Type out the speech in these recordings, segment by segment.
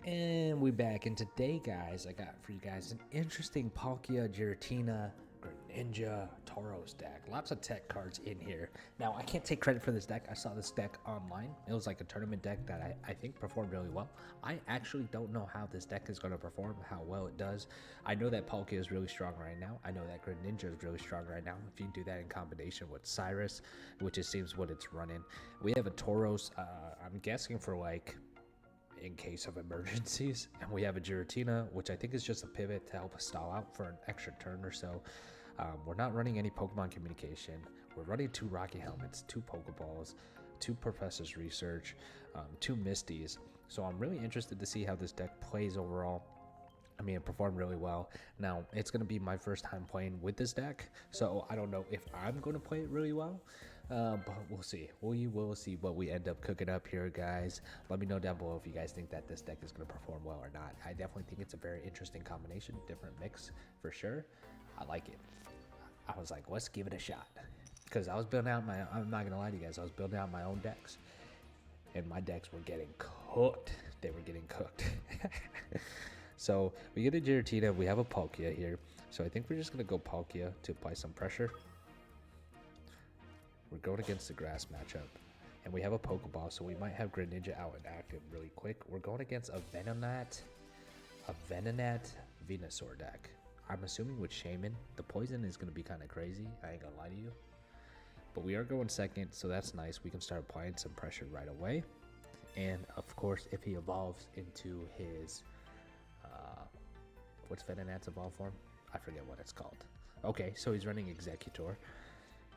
And we back, and today, guys, I got for you guys an interesting Palkia Giratina Greninja Tauros deck. Lots of tech cards in here. Now, I can't take credit for this deck. I saw this deck online. It was like a tournament deck that I think performed really well. I actually don't know how this deck is going to perform, how well it does. I know that Palkia is really strong right now. I know that Greninja is really strong right now. If you do that in combination with Cyrus, which it seems what it's running. We have a Tauros, I'm guessing for like in case of emergencies, and we have a Giratina, which I think is just a pivot to help us stall out for an extra turn or so. We're not running any Pokemon communication. We're running 2 Rocky Helmets, 2 Pokeballs, 2 Professor's Research, 2 Misties. So I'm really interested to see how this deck plays overall. I mean, it performed really well. Now, it's going to be my first time playing with this deck, so I don't know if I'm going to play it really well, but we'll see. We will see what we end up cooking up here, guys. Let me know down below if you guys think that this deck is going to perform well or not. I definitely think it's a very interesting combination, different mix for sure. I like it. I was like, let's give it a shot, because I was building out I'm not going to lie to you guys, I was building out my own decks, and my decks were getting cooked. They were getting cooked. So we get a Giratina, we have a Palkia here. So I think we're just going to go Palkia to apply some pressure. We're going against the grass matchup. And we have a Pokeball, so we might have Greninja out and active really quick. We're going against a Venonat Venusaur deck. I'm assuming with Shaman, the poison is going to be kind of crazy. I ain't going to lie to you. But we are going second, so that's nice. We can start applying some pressure right away. And of course, if he evolves into his... what's Venonat's evolve form? I forget what it's called. Okay, so he's running Executor.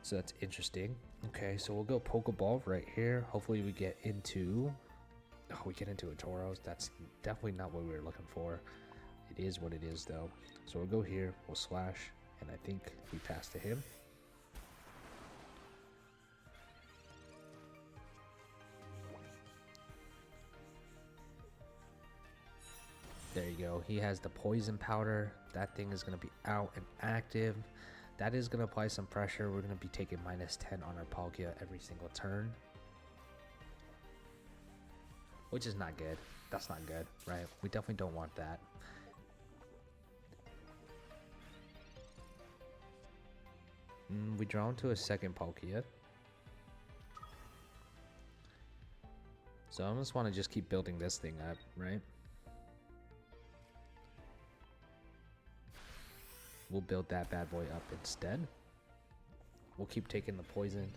So that's interesting. Okay, so we'll go Pokeball right here. Hopefully we get into... Oh, we get into a Tauros. That's definitely not what we were looking for. It is what it is, though. So we'll go here. We'll slash. And I think we pass to him. There you go. He has the poison powder. That thing is going to be out and active. That is going to apply some pressure. We're going to be taking -10 on our Palkia every single turn, which is not good. That's not good, right? We definitely don't want that. We draw into a second Palkia. So I almost want to just keep building this thing up, right? We'll build that bad boy up instead. We'll keep taking the poison.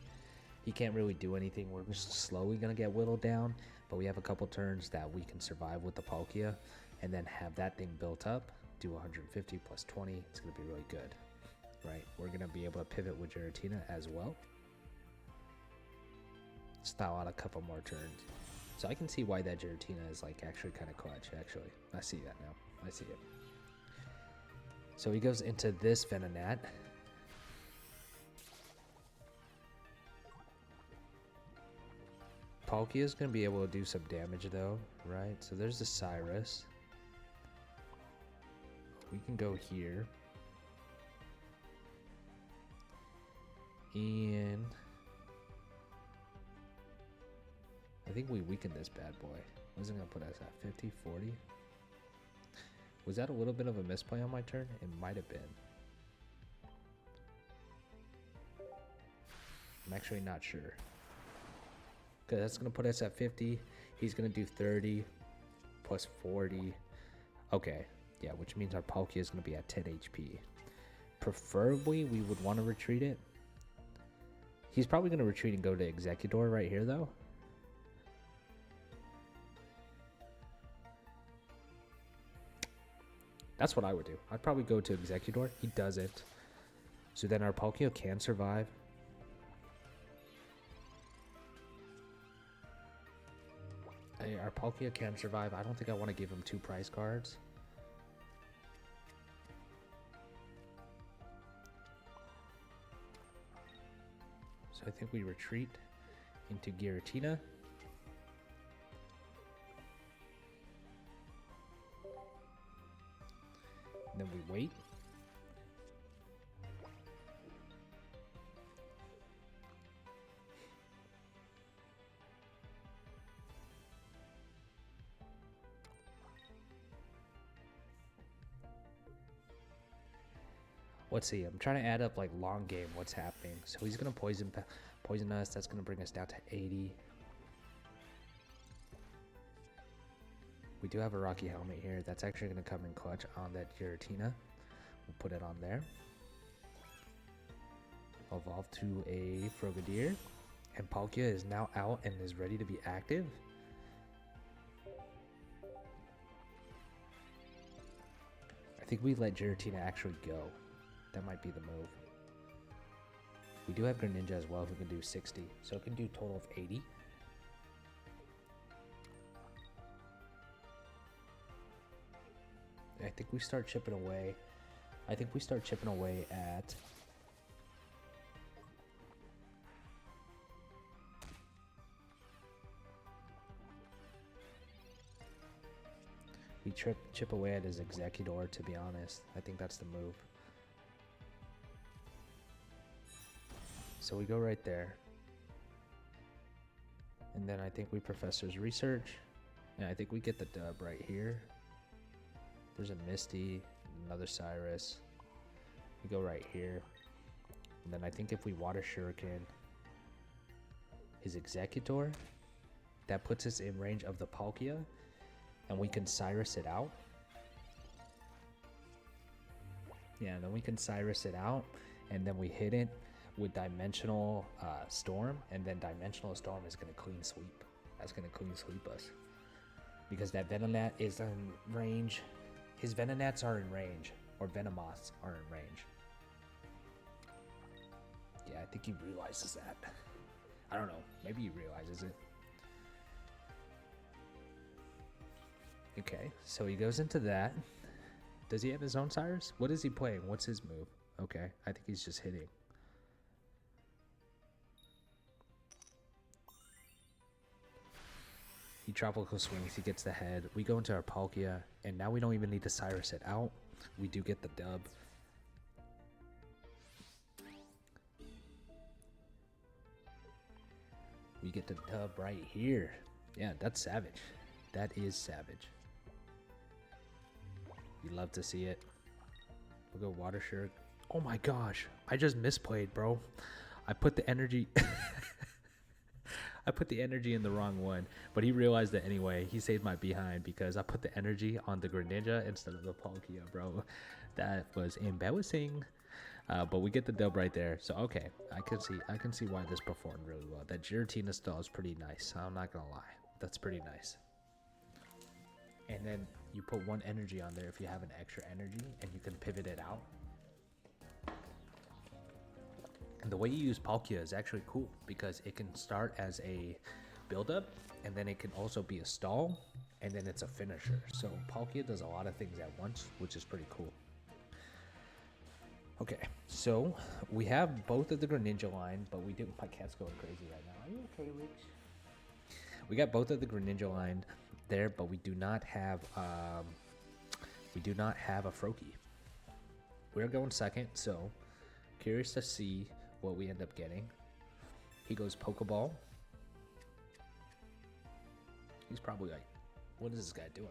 He can't really do anything. We're just slowly going to get whittled down. But we have a couple turns that we can survive with the Palkia. And then have that thing built up. Do 150 plus 20. It's going to be really good. Right? We're going to be able to pivot with Giratina as well. Style out a couple more turns. So I can see why that Giratina is like actually kind of clutch. Actually, I see that now. I see it. So he goes into this Venonat. Palkia is going to be able to do some damage though, right? So there's the Cyrus. We can go here. And I think we weaken this bad boy. What's it going to put us at? 50, 40? Was that a little bit of a misplay on my turn? It might have been. I'm actually not sure. Okay, that's going to put us at 50. He's going to do 30 plus 40. Okay, yeah, which means our Palkia is going to be at 10 HP. Preferably, we would want to retreat it. He's probably going to retreat and go to Executor right here, though. That's what I would do. I'd probably go to Executor. He doesn't. So then our Palkia can survive. Our Palkia can survive. I don't think I want to give him 2 prize cards. So I think we retreat into Giratina. And then we wait. Let's see. I'm trying to add up like long game what's happening. So he's gonna poison us. That's gonna bring us down to 80. We do have a Rocky Helmet here. That's actually gonna come in clutch on that Giratina. We'll put it on there. Evolve to a Frogadier. And Palkia is now out and is ready to be active. I think we let Giratina actually go. That might be the move. We do have Greninja as well who can do 60. So it can do a total of 80. I think we start chipping away. I think we start chipping away at... We chip away at his Executor, to be honest. I think that's the move. So we go right there. And then I think we Professor's Research. And I think we get the dub right here. There's a Misty, another Cyrus. We go right here. And then I think if we Water Shuriken his Executor, that puts us in range of the Palkia. And we can Cyrus it out. Yeah, then we can Cyrus it out. And then we hit it with Dimensional Storm. And then Dimensional Storm is going to clean sweep. That's going to clean sweep us. Because that Venonat is in range. His Venonats are in range. Or Venomoths are in range. Yeah, I think he realizes that. I don't know. Maybe he realizes it. Okay, so he goes into that. Does he have his own Cyrus? What is he playing? What's his move? Okay, I think he's just hitting. He tropical swings, he gets the head. We go into our Palkia, and now we don't even need to Cyrus it out. We do get the dub. We get the dub right here. Yeah, that's savage. That is savage. You love to see it. We'll go Water Shuriken. Oh my gosh, I just misplayed, bro. I put the energy I put the energy in the wrong one, but he realized it anyway. He saved my behind because I put the energy on the Greninja instead of the Palkia, bro. That was embarrassing. But we get the dub right there. So okay, I can see why this performed really well. That Giratina stall is pretty nice. I'm not gonna lie. That's pretty nice. And then you put one energy on there if you have an extra energy, and you can pivot it out. And the way you use Palkia is actually cool because it can start as a build-up, and then it can also be a stall, and then it's a finisher. So Palkia does a lot of things at once, which is pretty cool. Okay, so we have both of the Greninja line, but we didn't. My cat's going crazy right now. Are you okay, Rich? We got both of the Greninja line there, but we do not have a Froakie. We're going second, so curious to see what we end up getting. He goes Pokeball. He's probably like, what is this guy doing?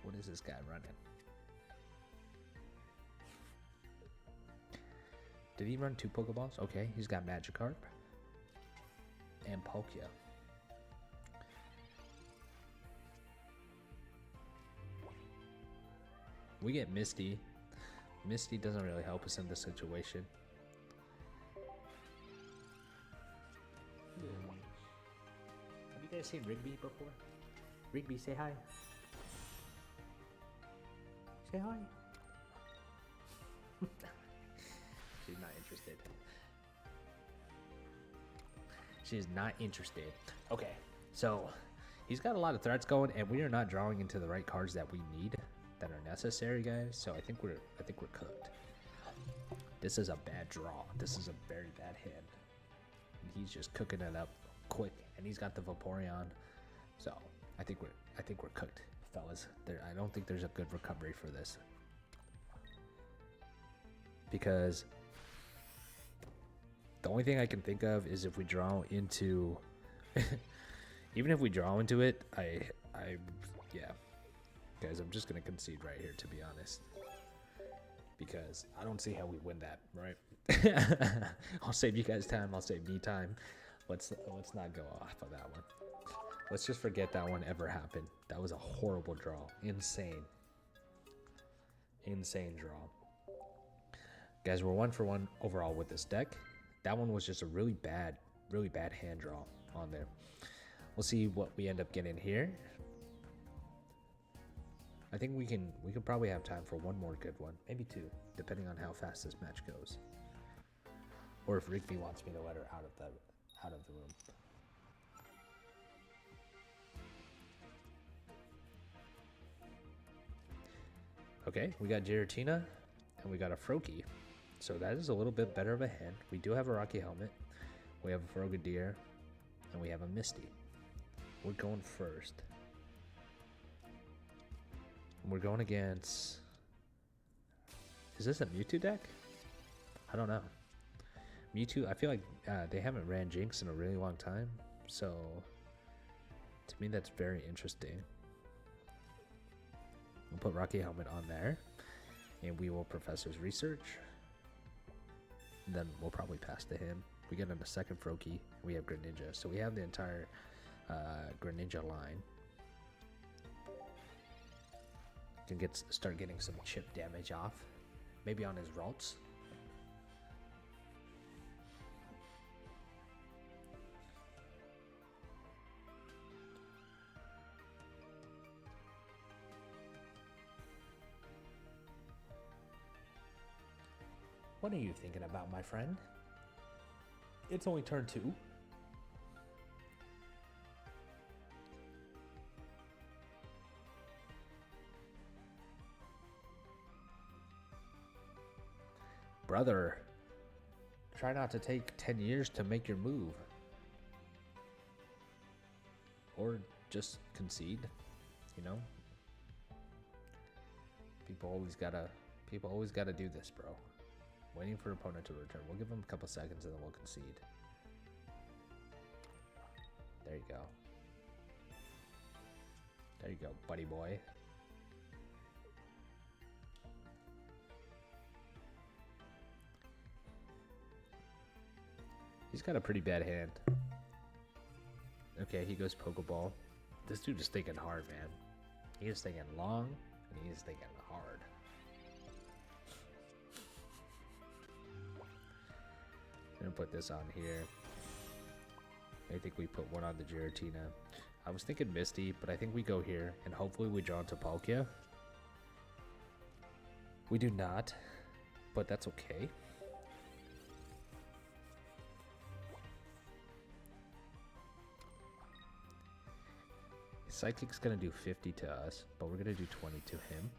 What is this guy running? Did he run 2 Pokeballs? Okay, he's got Magikarp and Palkia. We get Misty. Misty doesn't really help us in this situation. Have you guys seen Rigby before? Rigby, say hi. Say hi. She's not interested. She's not interested. Okay, so he's got a lot of threats going, and we are not drawing into the right cards that we need, that are necessary, guys. So I think we're cooked. This is a bad draw. This is a very bad hand. And he's just cooking it up quick, and he's got the Vaporeon. So I think we're cooked, fellas. I don't think there's a good recovery for this, because the only thing I can think of is if we draw into, even if we draw into it, yeah, guys, I'm just gonna concede right here, to be honest, because I don't see how we win that, right? I'll save you guys time. I'll save me time. Let's not go off of that one. Let's just forget that one ever happened. That was a horrible draw. Insane. Insane draw. Guys, we're 1 for 1 overall with this deck. That one was just a really bad hand draw on there. We'll see what we end up getting here. I think we can probably have time for one more good one, maybe 2, depending on how fast this match goes, or if Rigby wants me to let her out of the room. Okay, we got Giratina and we got a Froakie, so that is a little bit better of a hand. We do have a Rocky Helmet, we have a Frogadier, and we have a Misty. We're going first. We're going against... Is this a Mewtwo deck? I don't know. Mewtwo, I feel like they haven't ran Jinx in a really long time. So, to me, that's very interesting. We'll put Rocky Helmet on there. And we will Professor's Research. And then we'll probably pass to him. We get on a second Froakie. We have Greninja. So we have the entire Greninja line. Can start getting some chip damage off, maybe on his Ralts. What are you thinking about, my friend? It's only turn 2. Brother, try not to take 10 years to make your move. Or just concede, you know? People always gotta do this, bro. Waiting for opponent to return. We'll give them a couple seconds and then we'll concede. There you go. There you go, buddy boy. He's got a pretty bad hand. Okay, he goes Pokeball. This dude is thinking hard, man. He is thinking long, and he is thinking hard. I'm gonna put this on here. I think we put one on the Giratina. I was thinking Misty, but I think we go here, and hopefully we draw into Palkia. We do not, but that's okay. Psychic's gonna do 50 to us, but we're gonna do 20 to him.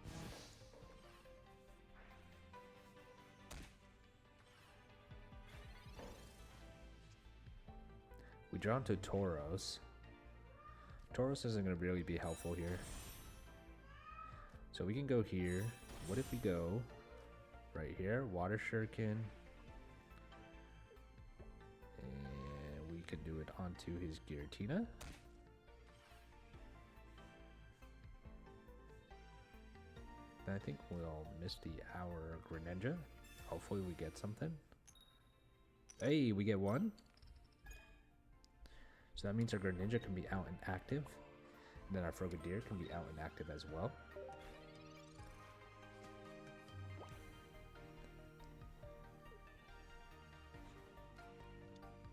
We draw into Tauros. Tauros isn't gonna really be helpful here. So we can go here. What if we go right here? Water Shuriken. And we can do it onto his Giratina. I think we'll Misty our Greninja. Hopefully we get something. Hey, we get one. So that means our Greninja can be out and active. And then our Frogadier can be out and active as well.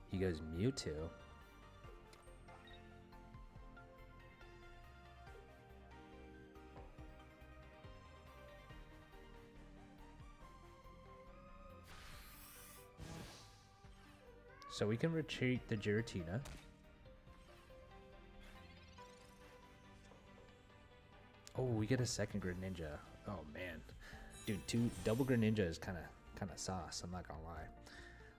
He goes Mewtwo. So we can retreat the Giratina. Oh, we get a second Greninja. Oh man, dude, double Greninja is kind of sauce. I'm not gonna lie.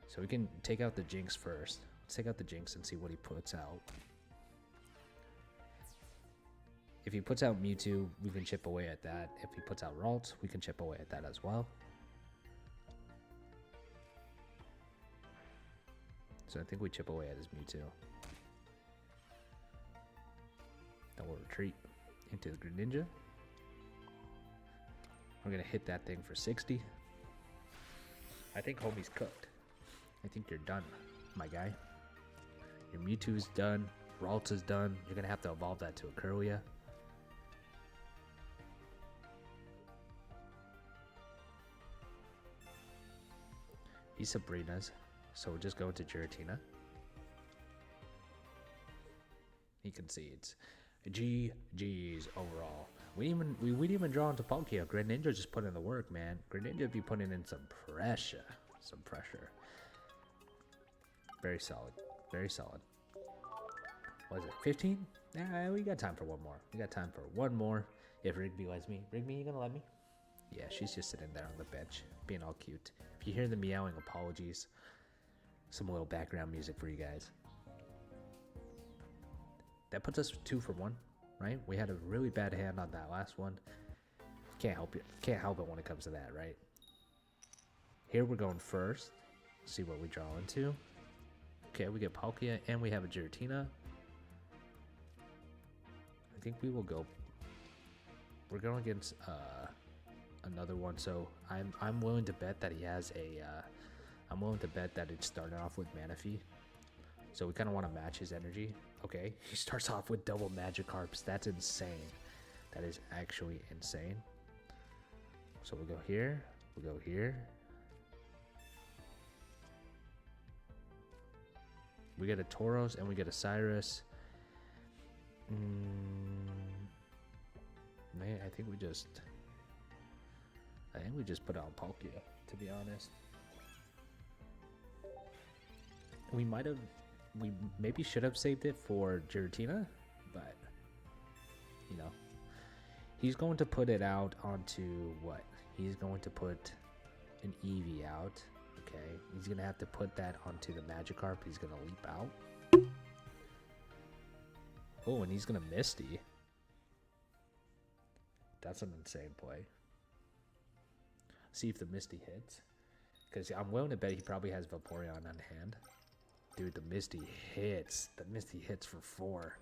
So we can take out the Jinx first. Let's take out the Jinx and see what he puts out. If he puts out Mewtwo, we can chip away at that. If he puts out Ralts, we can chip away at that as well. So I think we chip away at his Mewtwo. Then we'll retreat into the Greninja. We're gonna hit that thing for 60. I think homie's cooked. I think you're done, my guy. Your Mewtwo's done. Ralts is done. You're gonna have to evolve that to a Kirlia. He's Sabrina's, so we'll just go into Giratina. He concedes. GG's overall. We didn't even draw into Palkia. Greninja just put in the work, man. Greninja be putting in some pressure. Some pressure. Very solid. Very solid. What is it? 15? Nah, we got time for one more. We got time for one more. If Rigby lets me. Rigby, you gonna let me? Yeah, she's just sitting there on the bench, being all cute. If you hear the meowing, apologies. Some little background music for you guys. That puts us 2 for 1, right? We had a really bad hand on that last one. Can't help it. Can't help it when it comes to that, right? Here we're going first. See what we draw into. Okay, we get Palkia and we have a Giratina. I think we will go. We're going against another one, so I'm willing to bet that he has a. I'm willing to bet that it started off with Manaphy. So we kind of want to match his energy. Okay, he starts off with double Magikarps. That's insane. That is actually insane. So we'll go here. We'll go here. We get a Tauros and we get a Cyrus. Man, I think we just put out Palkia, to be honest. We maybe should have saved it for Giratina, but you know, he's going to put it out onto what? He's going to put an Eevee out. Okay, he's gonna have to put that onto the Magikarp. He's gonna leap out. Oh, and he's gonna Misty. That's an insane play. See if the Misty hits, because I'm willing to bet he probably has Vaporeon on hand. Dude, the Misty hits. The Misty hits for 4.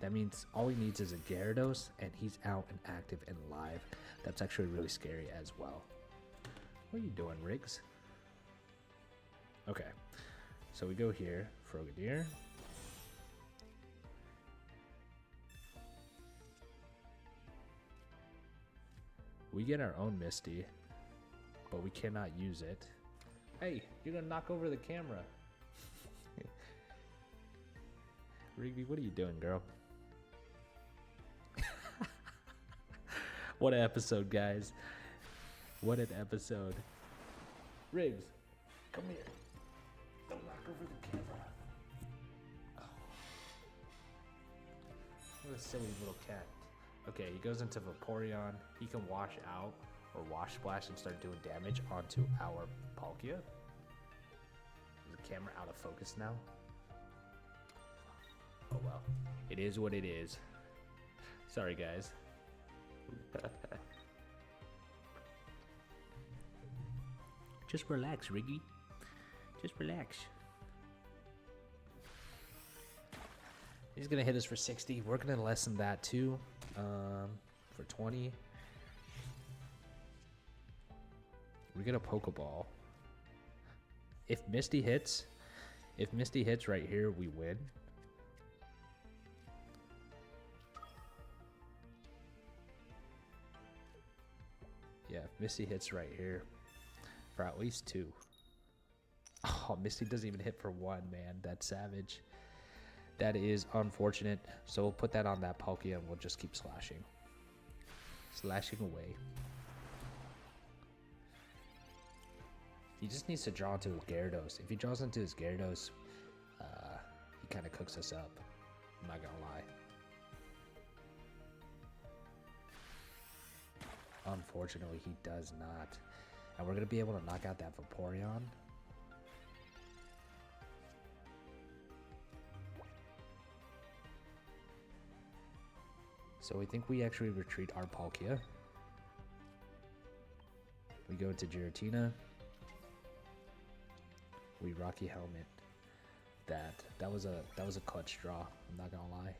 That means all he needs is a Gyarados, and he's out and active and live. That's actually really scary as well. What are you doing, Riggs? Okay, so we go here, Frogadier. We get our own Misty, but we cannot use it. Hey, you're gonna knock over the camera. Rigby, what are you doing, girl? What an episode, guys. What an episode. Riggs, come here. Don't knock over the camera. Oh. What a silly little cat. Okay, he goes into Vaporeon. He can wash out or wash splash and start doing damage onto our Palkia. Is the camera out of focus now? Oh well. It is what it is. Sorry, guys. Just relax, Riggy. Just relax. He's gonna hit us for 60. We're gonna lessen that too. For 20. We get a Pokeball. If Misty hits right here, we win. Yeah, if Misty hits right here for at least 2. Oh, Misty doesn't even hit for 1, man. That's savage. That is unfortunate. So we'll put that on that Palkia and we'll just keep slashing. Slashing away. He just needs to draw into his Gyarados. If he draws into his Gyarados, he kind of cooks us up. I'm not gonna lie. Unfortunately, he does not. And we're going to be able to knock out that Vaporeon. So I think we actually retreat our Palkia. We go into Giratina. We Rocky Helmet. That was a clutch draw, I'm not gonna lie.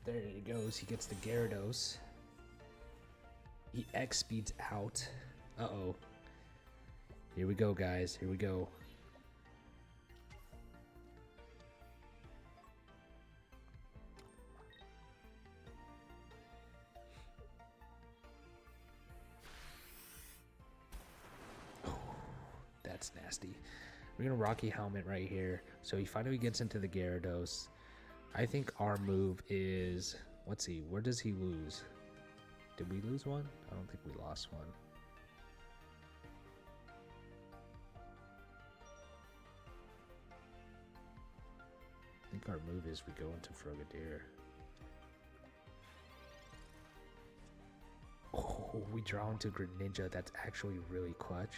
There he goes. He gets the Gyarados. EX speeds out. Uh-oh. Here we go, guys. Here we go. That's nasty. We're gonna Rocky Helmet right here. So he finally gets into the Gyarados. I think our move is, let's see, where does he lose? Did we lose one? I don't think we lost one. I think our move is we go into Frogadier. Oh, we draw into Greninja. That's actually really clutch.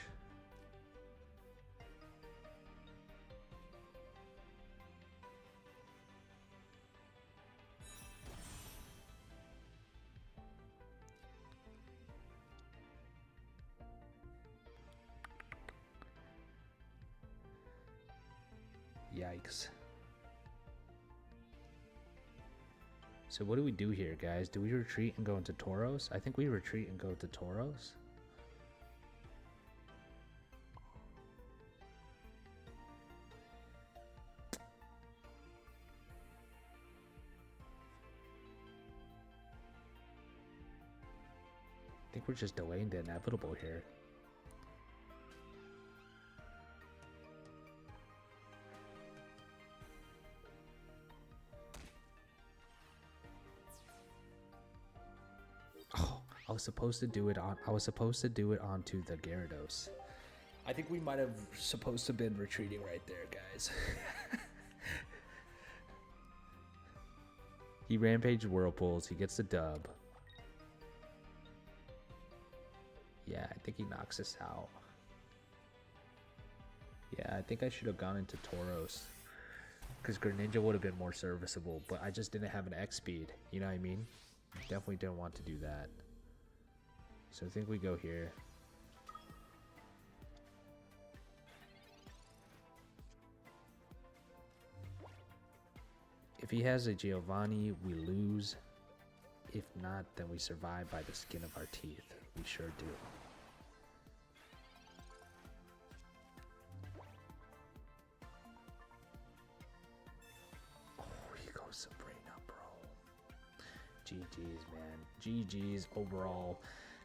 Yikes. So what do we do here, guys? Do we retreat and go into Tauros? I think we retreat and go to Tauros. I think we're just delaying the inevitable here. I was supposed to do it onto the Gyarados. I think we might have supposed to been retreating right there, guys. He rampaged Whirlpools, he gets the dub. Yeah, I think he knocks us out. Yeah, I think I should have gone into Tauros, because Greninja would have been more serviceable, but I just didn't have an X speed, you know what I mean? Definitely didn't want to do that. So I think we go here. If he has a Giovanni, we lose. If not, then we survive by the skin of our teeth. We sure do. Oh, he goes Sabrina, bro. GG's, man. GG's overall.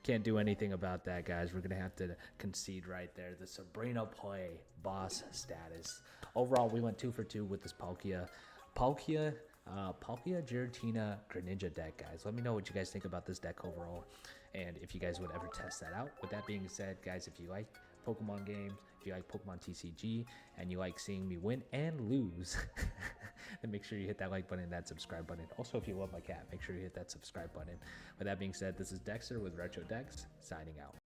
Can't do anything about that, guys. We're going to have to concede right there. The Sabrina play, boss status. Overall, we went 2 for 2 with this Palkia. Palkia, Giratina, Greninja deck, guys. Let me know what you guys think about this deck overall, and if you guys would ever test that out. With that being said, guys, if you like Pokemon games, if you like Pokemon TCG, and you like seeing me win and lose, then make sure you hit that like button and that subscribe button. Also, if you love my cat, make sure you hit that subscribe button. With that being said, this is Dexter with Retro Dex, signing out.